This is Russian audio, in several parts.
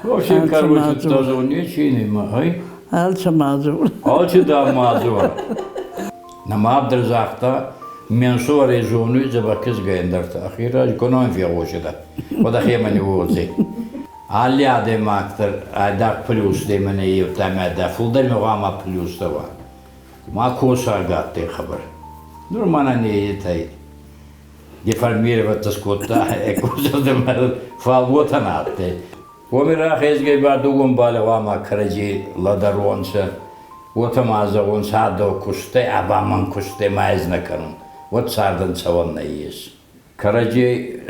В общем, короче, тоже он не чиним, ай? Alça mazur. Alçı da mazur. Namabdır zakta mensuar rezonu zabakız gayendarta. Ahira konon fiyagoşida. O da hemani vozi. Ali ademaktır. Adak plus demene yutlamada. Fuldar mevama plus da var. Ma kosa gattı haber. Durmana neye tay. Deformировать скотта, ekosistem falvotan attı. Omira hezge bardugum balawama karaji ladaronsa. Otamaza on sado kuste abaman kuste maizna kanun. Ot sardan savanna yis. Karaji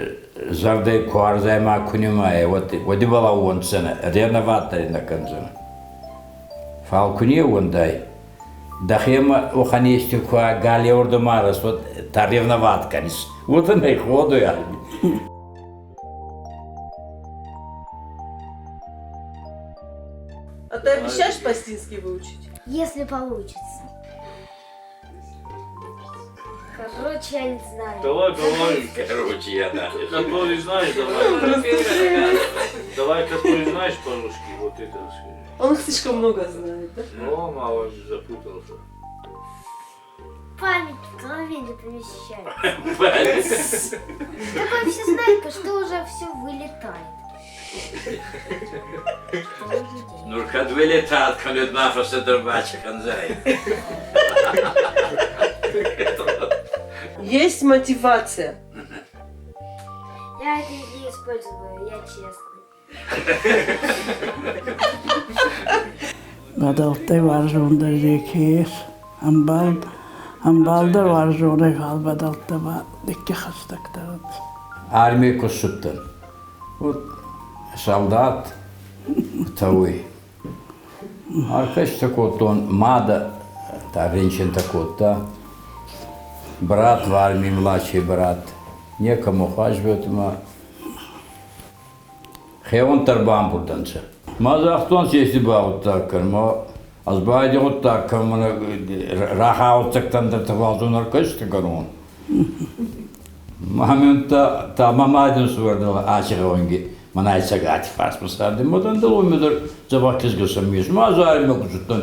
zarde kuarzayma kunimaya odi bala on sana renovatari na kanzana. Falkuniye onday. Дахема оханистю ква гали ордомарас вот та ревноватканис. Вот она и ходу я. А ты обещаешь пастинский выучить? Если получится. Короче, я не знаю. Давай, Короче, я да. который знаешь, давай. Давай, который знаешь по-русски, вот это расскажи. Он слишком много знает, да? Ну, мало запутался. Память в голове не помещается. Такое все знает, что уже все вылетает. Что уже делать? Нуркад вылетает, когда нафаса дробача ханзай. Есть мотивация. Я это не использую, я честный. Badaltı var zonda zekiyes. Ambalda var zonda kal badaltı var. Dikki hastaktarat. Armiya kusuttan. Вот солдат тавый. Arkadaş takotton mada таренчин такот-то. Брат в армии, младший брат. Некому ухаживает, Хевон тарбан бурданца. Мазахтон сеси баут таккан, азбайди вот таккан, рахаут тактан дартавалзун аркашты гарон. Мамента та мамадин суардала ачыгаванги. Манай сагати фас посарды. Модан дал умедер забакис гасамиш. Мазарим кучуттан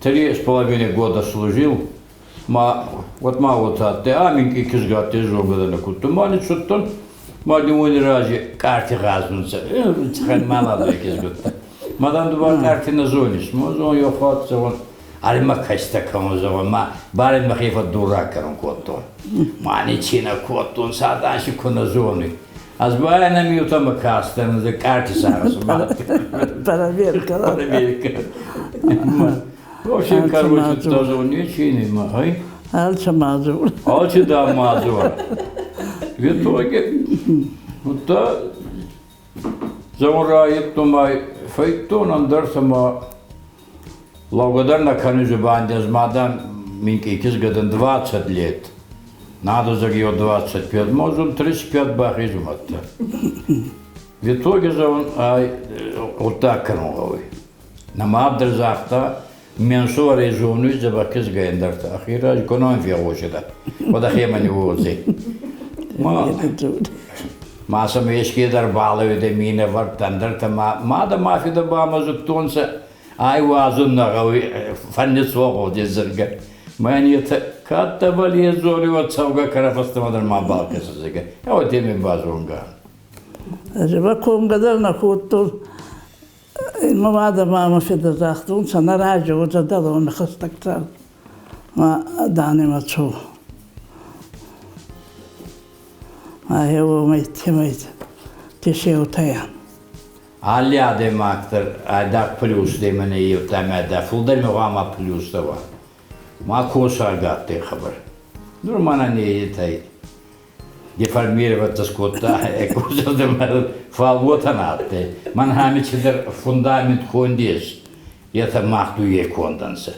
3,5 года служил. Вот вот атте, аминки кизгатте жогадана кутту. Мали чуттан. Мадимони рази карти газнуца. Хан малада кизгатта. Мадан дуба карти на зониш. Мозон ёхат завон. Алима кашта кому завон. Барин махифа дуракарон коттон. Мани чина коттон саданши кона зони. Азбайна миутама кастан за карти сарас. Проверка. Проверка. В общем, короче, тоже он не чиним, ай? Alça mazur. Alçı da mazur. В итоге, вот та заурает тумай фейтон андерсама благодарна канюжу бандязмадан минки кизгадан 20 лет. Надо за ее 25, может 35 бах изуматта. В итоге же он вот так кануловый. На мабдерзахта менсуар резону забакыз гаендарта. Ахира коnon fiyagoşida. O da hemani vozi. Masa meşkiler bağlı ödemine var tandarta ma da mafida bağmazı tonsa ay vazunna gavi fanni soğuk dizirga. Maniyata katta baliye zori savga karafastamadan ma balkasızga. Ya o temi bazonga. Acaba kongadar na kuttu. Mavada mama fida zahtun sana raja uza dalo on hastaktar. Ma dani ma ço. Ma hevo mait. Tişe utayan. Ali ademaktır. Adak plus demene yutlamada. Fuldar mevama plus da var. Ma kosa gattı haber. Durmana neye tay. Deformировать скотта, ekosistem falvotan attı. Man hamiçidir fundament kondis. Это махтуе конданса.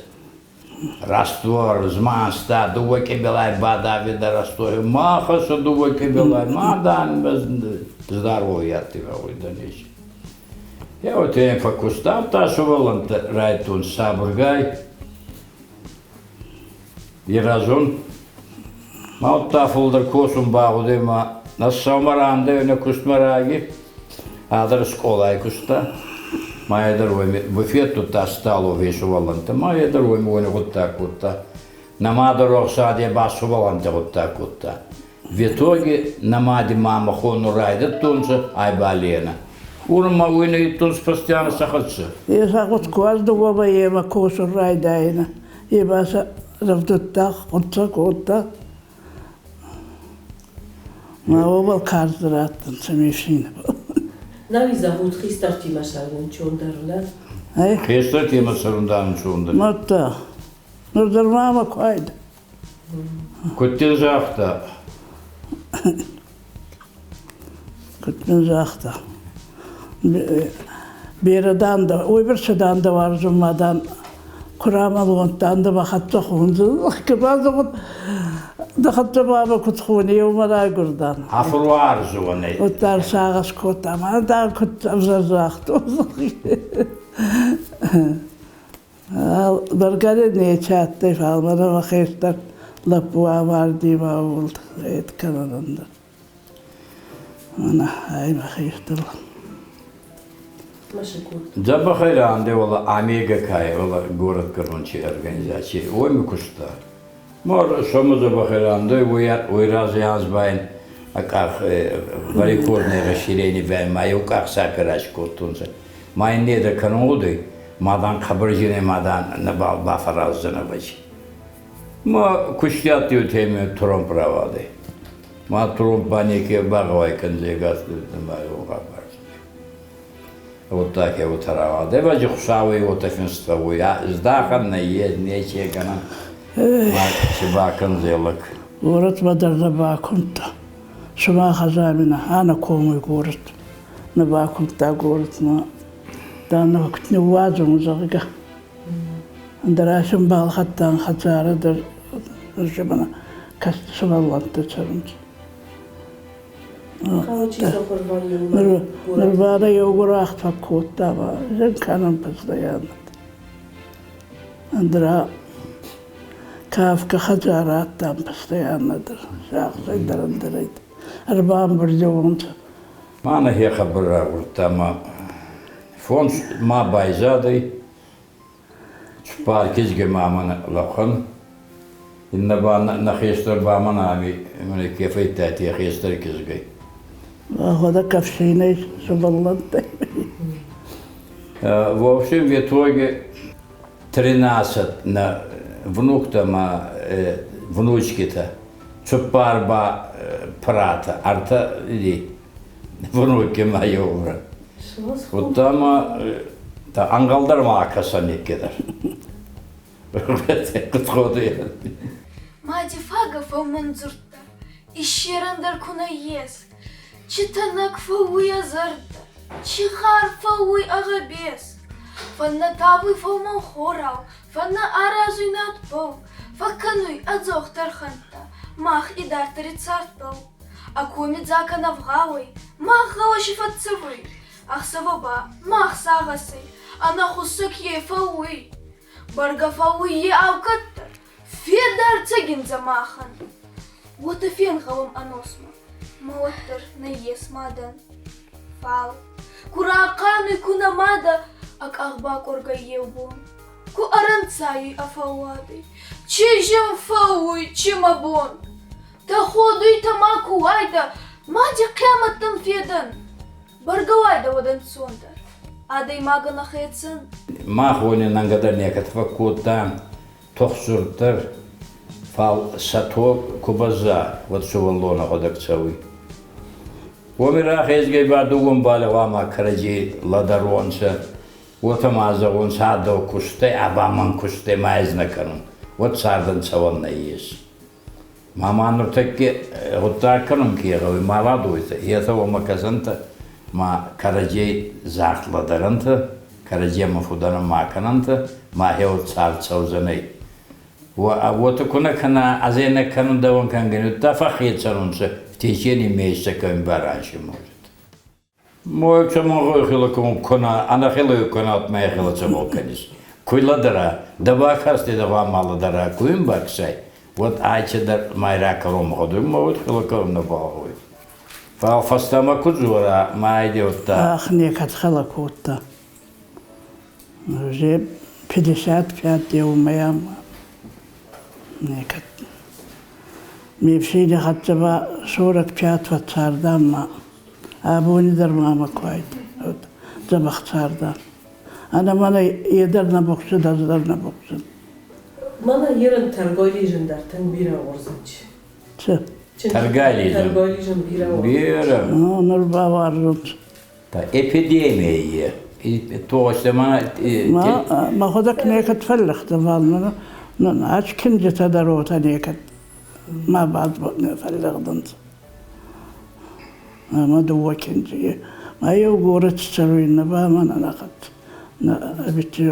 Раствор, зманста, дуваки белай, бада вида раствор. Махаса дуваки белай, мадан без здоровья ты выйдешь. Я вот им фокустав, ташувал райтун сабургай. И разун. Мал тафулдар косум bağıdı ma. Nasıl samaranda öne kusmarağı. Адыр школа куста. Майдар ойми буфет тут стало вешиваланта. Майдар ойми ойни гутта кутта. Намадар оксаде басуваланта гутта кутта. В итоге намади мама хону райдат тунса айбалена. Урма ойни тунс постоянно сахатса. Я сахот квазду баба ема косур райдайна. Ебаса равдуттах, отца котта. Ма обал кардыраттын самешин. Нави зовут Христов Тимашаргун Чондарла. Ай, Христо тема сарундан чунда. матта. Нурдар мама квайда. Kutten zakta. Күтмен жақта. Берадан да, ойбіршадан да бар жұмадан құрамал онтан да бақатта құнды. Кібазы құн, дақатта баба күтқуын еумарай күрдан. Afruar zuvanay. Оттар сағас көтама, да күт абзар жақты. Ал біргәлі не чатты фалмана вақиштар лапуа бар дейма болды. Еткананында. Ана, ай вақиштар. Машикут. Забахайранде ола Омега Кай, ола город Короче организации. Ойми кушта. Мор шому Забахайранде уйраз язбайн, а как варикозное расширение байн, маю как саперач коттунса. Май недо кануды, мадан кабаржине мадан набал бафараззана бачи. Ма куштят ютеме тром правады. Ма тром панике багавай канзегас маю габар. Вот так я вот рава. Да вроде хусавый вот афинствовый. А сдахан на есть нечего гана. Чебакан зелок. Город мадарда бакунта. Шума хазамина, ана комой город. На бакунта город, но дана вакт не вазу зарига. Андарашим бал хаттан хазара дар жабана каст шавалланта чарунч. Короче, захорвали. Нырвара йогурах факутта ба, жанканам постоянно. Андра кавка хазарат там постоянно дар. Шахсай дарандарайт. Арбам бірдеуынса. Мана хеха бра уртама. Фон ма байзадай. Чпар кизге мамана лахан. Инна ба нахистер ба манами. Мене кефейтати хистер кизгей. Хода кавшиной шабаллантай. В общем, в итоге 13 на внук-то, внучки-то, чупарба прата, арта или внуки мои уже. Вот там ангалдар макаса не кидar. Кутходы. Мади фагов манзурта, ищерандар куна ес. Читанак фауи азарта, чихар фауи агабес. Фанна тавы фауман хорау, фанна аразуй надпол, факануй адзохтар ханта, мах и дартари цартпол. Акуми дзака навгауи, мах галаши фатцевый, ах саваба, мах сагасы, а нахусок е фауи. Барга фауи е авкаттар, федар цагин замахан. Вот и фен галам аносма. Моттер на ес мадан. Фал. Куракану кунамада, ак ахбак орга ебун. Ку аранцай афауады. Чижем фауи чимабон. Та ходуй тамаку айда, мади кематтан федан. Баргавайда водан сондар. Адай мага нахетсен. Махони нангадар некатва кута, тохсуртар, фал сато кубаза, вот шуваллона ходакцавый. Умира хезгей бадугум балевама краджи ладаронса, вот амазагун садо кусте, абаман кусте майзнаканун. Вот сардан цаванна есть. Маманур таки гутаканун киевой маладуйта, и этого маказанта ма краджей захт ладаранта, краджема фудана макананта, ма хеот цар цаузаней. Вот куна кана азена канун даван кангеню тафахи царунса. В течение месяца раньше может. Мой чамогой хилаком кона, она хилаю конат моя хилацамол конечно. Куйладара, дава хасти дава маладара, куим баксай. Вот айче дар майра каром ходу, вот хилаком на багой. فاستما كزورا ما يديوتا أخنيك أدخلك وطا جيب 55 يوم يوم نيكت ميبشيني حتى با صورك بيات وتصار دام أبوني در ماما كويت زبخ صار دام أنا مانا يدرنا بوكسد أزدرنا بوكسد Mana yarın tergoyleyeceğim derten bira orzunç. شو Tergoyleyeceğim. Tergoyleyeceğim bira orzunç. بيرم نربا وارد تا epidemiye توشتما ما خدك نيكت فلخ تفال من عاش كنجة تدروتا نيكت ما بعد فلخ دنت ما دوا كنجة ما يوغورة تسوين نبا من أنا قد أبيتي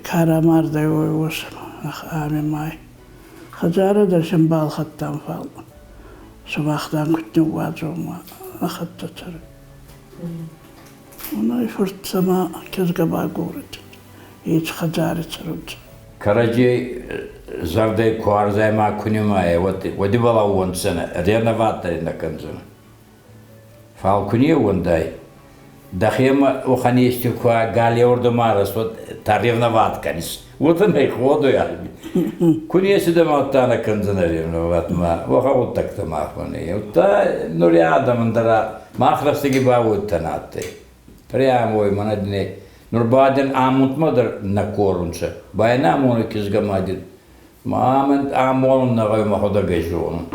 كارا ماردا يوش آمي ماي خجارة درشن بال خطان فال سباختان كنت نوازو ما أخدت تسوين ona fırtsama kızgaba goret. Hiç xajarı çırıd. Karaci zarday kuarzay ma kunimaya vadi bala on sene renovatori na kanzana. Fal kuniye onday. Дахема оханести ква гали орда марас вот та ревноват канис. Вот она их воду я. Куния сюда малтана канзана ревноват ма. Оха вот так-то махманы. Вот та ну рядом андара махрастыги бавут танатты. Прямо ой манадне. Нурбаден амутмадыр на корунча. Байна моны кизгамадин. Мамент амолун на гой махода гежон.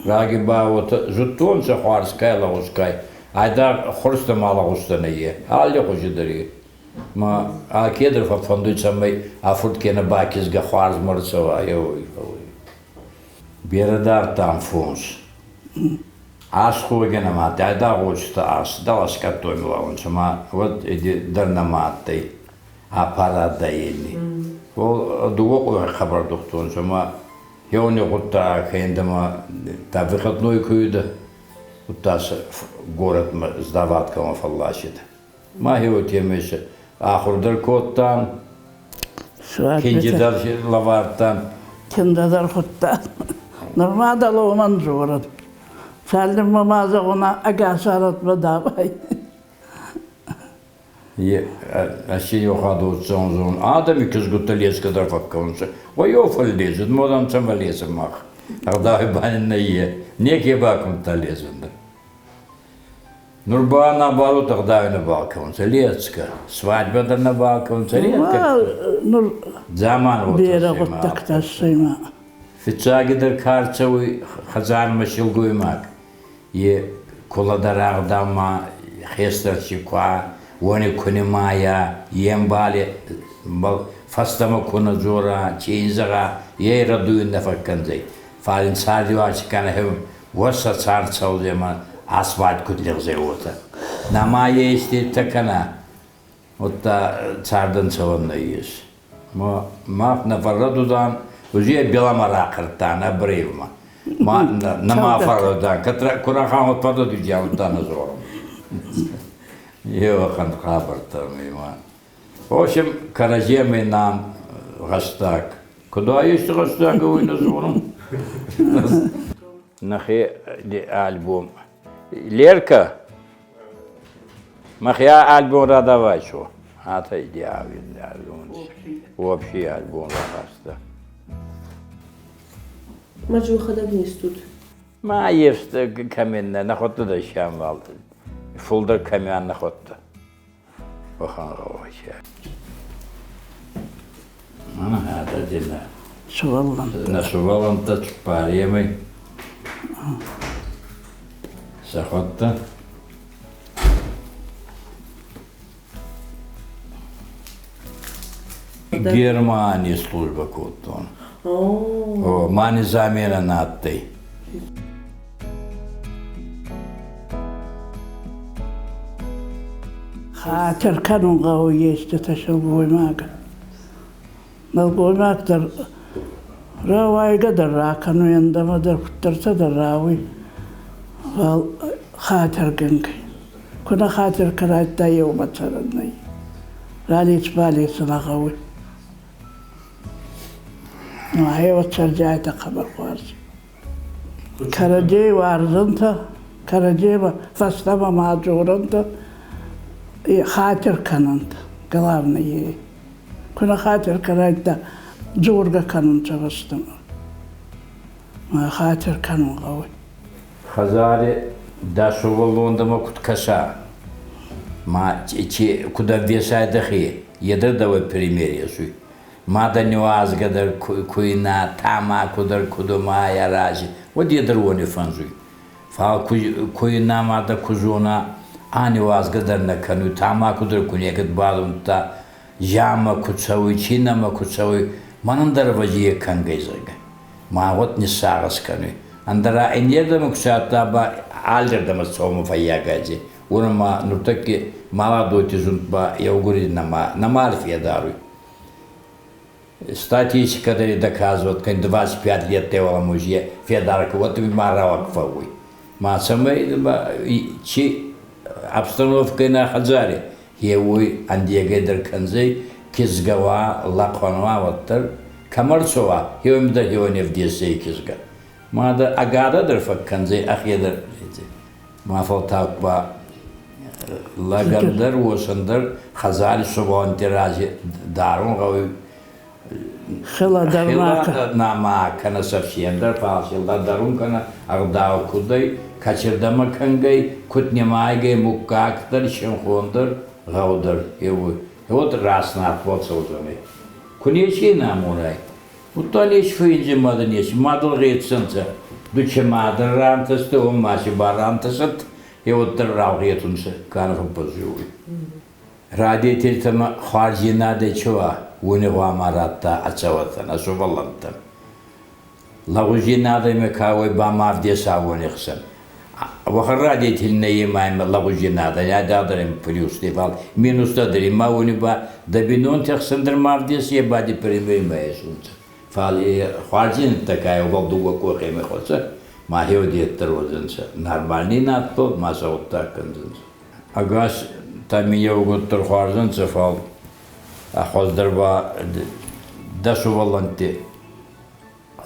Раги бавут жутонча харскай лагускай. Айда хорста мала густанае. Алли хожидери. Ма акедр фондуцамай афурткена бакизга харз марцава. Ой. Берадар там фонс. Ашхугена мат, айда гошта аш, далаш катомила он сама, вот иди дарнаматтай, аппарат ели. Ол дуго хабар доктор сама, ёне гутта хендама, та выходной күйді, уттас город сдаваткама фаллашит. Ма его темеше, ахурдар коттан, кинжидар лавартан. Киндадар хутта. Нормада ломан жорад. Сәлдім мамазы ғына агасарат бадабай. Аши йохаду отсонзон. Адам икіз гутта лескадар факкаунса. Ой офал лезет, модан сама лезем мах. Ардахи банина е. Неке бакун та лезенда. Нурба на балу тогда на балкаунса. Лецка. Свадьба на балкаунса. Лецка. Заман вот. Бера гуттак тассыйма. Фицагидер карцавы хазарма шилгуймак. Е коладарагдама хестарчиква, вони кунимая, ембали, фастама куназора, чейзара, ей радуин нафакканзай. Фалин садивачикана хем, васа царцаудема, асфальт кутлерзай ота. Нама есть такана, вот та цардан цаванна есть. Мах на фарадудан, уже беломара картана бревма. Нама фарадан, курахан отпада дудя утана зором. Йохан хабартам има. В общем, каражемый нам гастак. Куда есть гастак уйна зором? Нахи альбом. Лерка, махя альбом радавай шо. Это идеальный альбом. Общий альбом рагаста. Маджу хадагнис тут. ما يفست كمين ناخذ ده الشمال فولدر كمان ناخذ وخان رواشة أنا هذا جنا Şuvallan. نسوال أنت تباريمي سخطة Германия служба коттон. О, мани замера наттой. خاطر كانوا قوية تتشوفوا معك نلقوا معك در راوي قدر را كانوا يندم در كتر تدر راوي خاطر قنك كنا خاطر كرايت دا يوم تسرني رالي تبالي سنة قوي ما هي وترجعت خبر قوارس Караджеева арзанта, Караджеева фастава маджуранта, и хатер кананта, главное. Куна хатер карайта, джурга кананта вастама. Хатер канун гавай. Хазари дашува Лондома куткаса. Куда весай дахи, едр давай пример ясуй. Мада нюазгадар куина, тама кудар кудума яражи. Вот едр вони фанзуй. Фал куина мада кузуна, а нюазгадар на кану, тама кудар кунекат бадумта, жама куцауй, чинама куцауй. Манандар вазие кангайзага. Ма вот не сарас кану. Андара энердама кусатаба альдердама сома фаягази. Урама нуртаки молодой тизунтба я угорит на альфе даруй. Статистика доказывает, как 25 лет тевала мужья Федарка, вот и маравак фауй. Ма самой чи обстановка на Хазаре. Хеуй андегайдер канзей кизгава лакханва ваттар камарцова хеумда хеоне в десей кизга. Мада агададыр фак канзей ахедер. Ма фалтакба лагандар осандар Хазари собан тиражи дарун гавы Хила дарнака. Нама кана совсем дар фалшилда дарун кана агдау кудай качердама кангай кутнемайгай мукактар шенхондар гаудар еву. Вот раз на вот созами. Кунечи намурай. Уталеш финджи маданеш мадл гейтсенца. Дуче мадар рамтасты он маши барантасат. И вот раугетунса канаху позжуй. Радитель там харжина де чува. Унего амаратта ачаватан, асувалантан. Лагужина де мекавой бамав десавонихсан. Вахарадитель наимаем лагужина де ядадрим плюс дефал. Минус тадрим мауниба дабинон техсандр мавдес ебади примеймаесунца. Фали харжин такая валдуга кохеме хоца. Махио диеттерозенца. Нормальный надпол масаоттакканзенца. Агаш тамия угуттер харженца фал. Хоздерба дашуваланти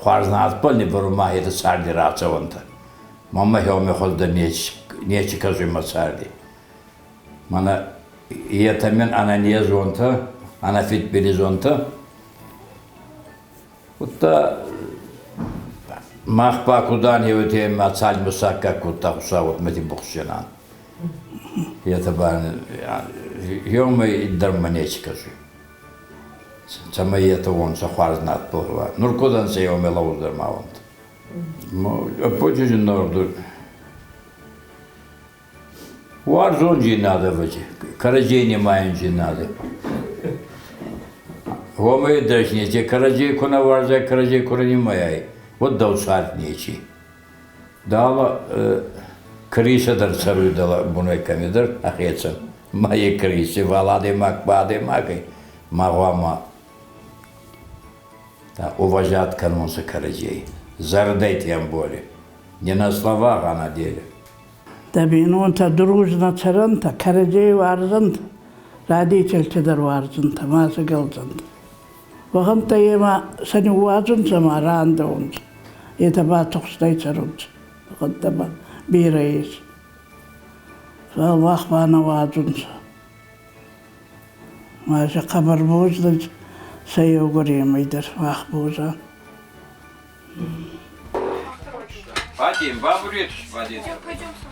хварзнат полни борума это сарди рацаванта. Мама хеоме хоздер нечи кажума сарди. Мана иетамен ана не зонта, ана фит беризонта. Утта махпа кудан евте мацаль мусакка кутта хусавот мети бухшенан. Это бан хеоме иддарма нечи кажу. Сама это он сахварзнат похва. Нуркодан се его мелауздер маунт. Почему норду? Варзонжи надо вачи. Караджей маенжи надо. Вомы драшни, те караджей кона варза, караджей кона не маяй. Вот даусарт нечи. Дала криса дар царю дала буной камедар ахеца. Мои крисы валады мак бады макай. Магама уважат канонса Караджей. Зардай тем более. Не на словах, а на деле. Дабинонта дружно царанта, Караджеева арзанта, родитель чедар варзанта, маса галзанта. Ваханта ема сани уазанца маранда онца. Это ба тухстай царунца. Ваханта ба бирайс. Фал вахбана вазанца. Маса қабар боздың сайау көремейдір, вақ боза. Вадим, бабу ретушь, Вадим. Пойдем со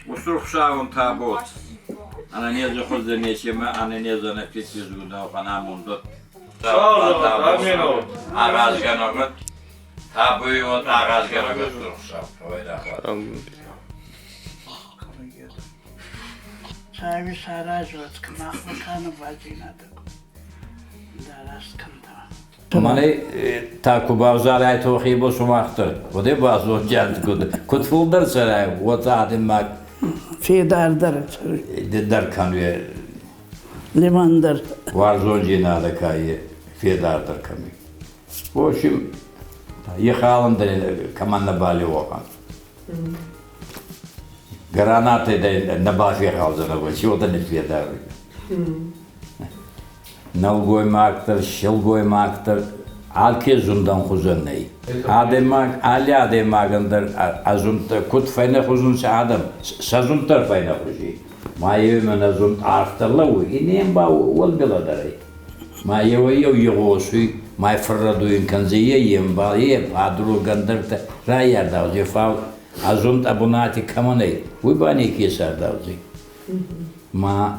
мной. Усрухшавун табот. Она не заходит нечема, она не занапит безгуда, она мундот. Аразганогот. Табы вот аразганогот усрухшав. Сави саражват, кмахмакана базинада. Дарас канта. Маны таку бавзарай тухи босумахтыр. Воде базу джант куд. Кутфулдар сарай, вот адым мак. Федардар. Деддар кануе. Лимандар. Варзонжи надо кае. Федардар ками. В общем, ехал он команда бали охан. Гранаты на бафе хаузена, чего-то не федары. Налгой мактер, щелгой мактер, Alke zundan huzun ney. Ali ademagındır azunta kut fayna huzun adam. Sazuntar fayna huzi. Ma yemen azun artarla u. İneyim ba ol biladari. Ma yevo ma ferraduin kanziye yem ba ye adru gandırta rayar da uzi fa azunt abunati kamanay. Bu bani kesar da uzi. Ma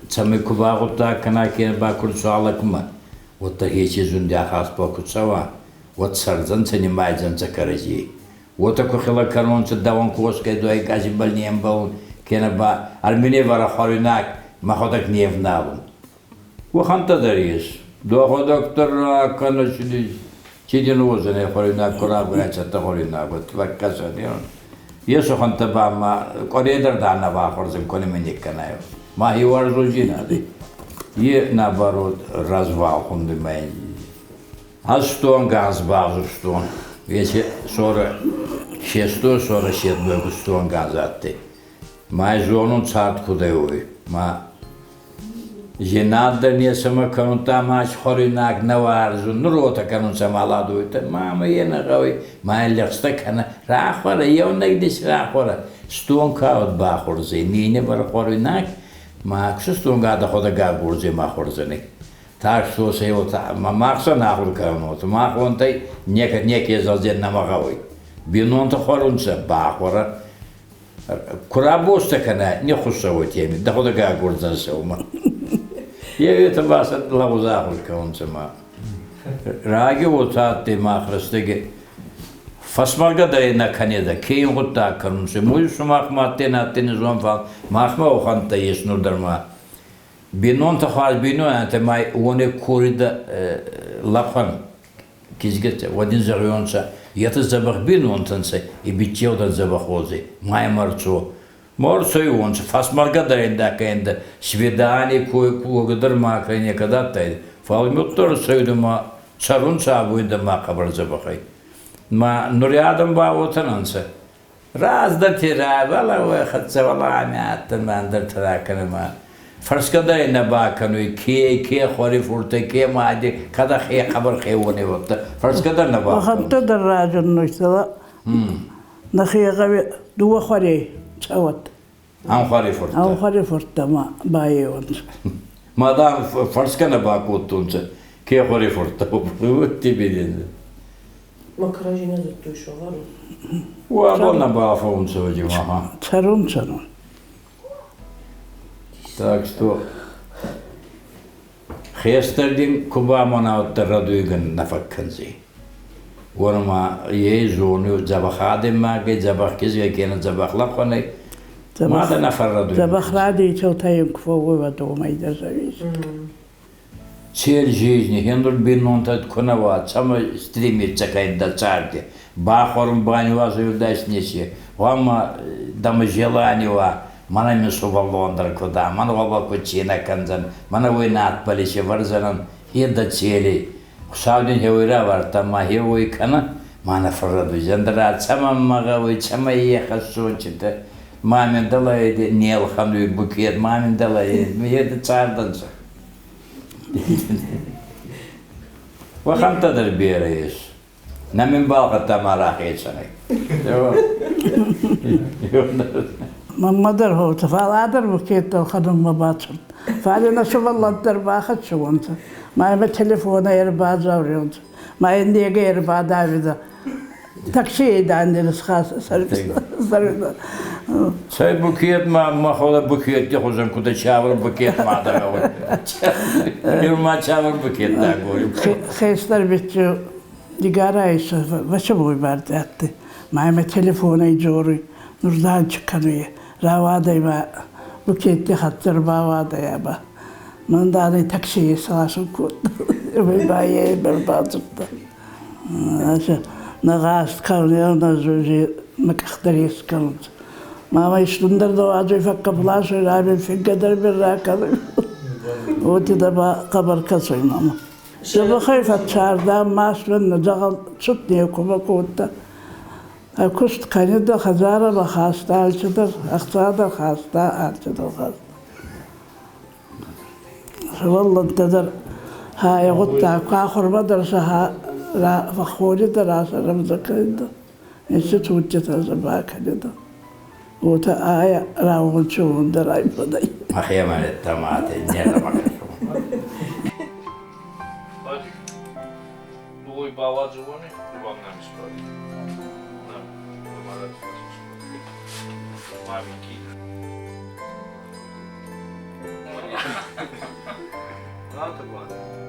çamı kubağutta kana kene ba kursu alakma. Вот такие зунди ахас покуцава, вот сарзан занимается закарази. Вот такой хилакаронца даван коской дуай гази больнием был, кенаба армине вара хоринак, маходак невналун. Ваханта дарис, дуа доктор каначили, чидин озене хоринак корабрача та хоринак, вот ваккаса дион. Есо ханта бама коридор дана вахорзем колеменик канаю. Ма хивар зужинады. И наоборот развал он думает. А что он газ базу что он? Если 46-47 что он газ атты. Май зону царт кудеуй. Ма женадыр не сама канута мач хоринак наварзу. Нурота канута маладуйта. Мама ена гавай. Май лехста кана рахвара. Еонак дис рахвара. Что он каут бахурзи. Нине бар хоринак. Ma kşustun gada xoda ga gurzi ma xorzani. Tak so se ota ma maksa na xur kanot. Ma xontay neke zalzen na magawi. Binon ta xorunsa ba xora. Kurabosta kana ne xusawo temi. Da xoda ga gurzan sewma. Ye ta basa lavuza xur kansa ma. Ragi ota te ma xrastege. Fasmarga da ena kaneda keyin gutta kanunse muy sumak mattena teni zon fal mahma o khanta yesnur darma binon ta khal bino ante mai one korida laphan kizgete wadin zaryonsa yata zabakh binon tanse ibitio da zabakh ozi mai março morçoy onç fasmarga da enda kenda svidani koygadar ma kayne kadar tay fal muttor söyduma çarun çabuyda ma kabar zabakhay ما نريادم باوتنانسه راز در تیرا ولا و خدسه ولا عمیات من در ترا کنه ما فرض کده این با کنوی کی خوری فورته کی مادی کدا خی خبر خیونه وقت فرض کده نبا وخنت در راجن نشتلا نخی قوی دو خوری چوت هم خوری فورته هم خوری فورته ما بایون مادام فرض کنه با کوتونسه کی خوری فورته وقتی بیدین Makarajina zıttı şu var mı? Вон бафон сегодня, ага. Çarun. Так что хестердин кубамона оттарадуйган нафакканзи. Ворма ей зону забахадем маге забахкизге кена забахлапханай. Мада нафарадуй. Забахради чалтаем кфову вадомай дажавиш. Цель жизни, хендур биннонтат конава, сама стремится кайда царди. Бахорм банива завидась несе. Вама дама желанива, мана месува Лондра куда, мана ваба кучина канзан, мана войнат палише варзанан, еда цели. Хусавдин хевира вар, тама хевой кана, мана фараду зандра, сама магавой, сама ехасунчита. Мамин далайди, нелхануй букет, мамин далайди, еда царданса. وخمتدر بيريش نمن باقة تمارا خيشاني ممدر هو تفعل بكيت الخدم مباشر فعلنا شوف الله الدرباخت شو انت ما يبى تليفون يربا زوريونت ما عندي يربا دافدا تكشيد عندي الخاص صار Çay buket ma xola buket yaxuzam kuda çavır buket ma da var. Yurma çavır buket da koyup. Xesler bitçi digara ise vaşa boy verdi attı. Mehmet telefona icori nurdan çıkanıyor. Ravada ba buketti hattır bavada ya ba. Mandani taksiye sağsın kut. Ve baye berbatırdı. Aşa nagast kalıyor nazuji makhdariz kalıyor. Mama iştundar da acı fakkalar söyler bir kadar bir rakalı. O da ba kabar kasıyor mama. Sabah hayfat çarda maslen nacal çut diye kuma kotta. Akust kanıda hazara ba hasta alçıdır, aktada hasta alçıdır. Vallahi tadar ha yagutta ka hurma dersa ha فخوري دراسة رمضان إنستوت تزباكني وتا آية راون شون دراي بدي أخي من التمات نيلا مكشوم Hadi. Bu oy bağlacı o ne? Bu anlamış böyle. Ne? Bu bağlacı var. Mami ki. Ne yaptı bu adam?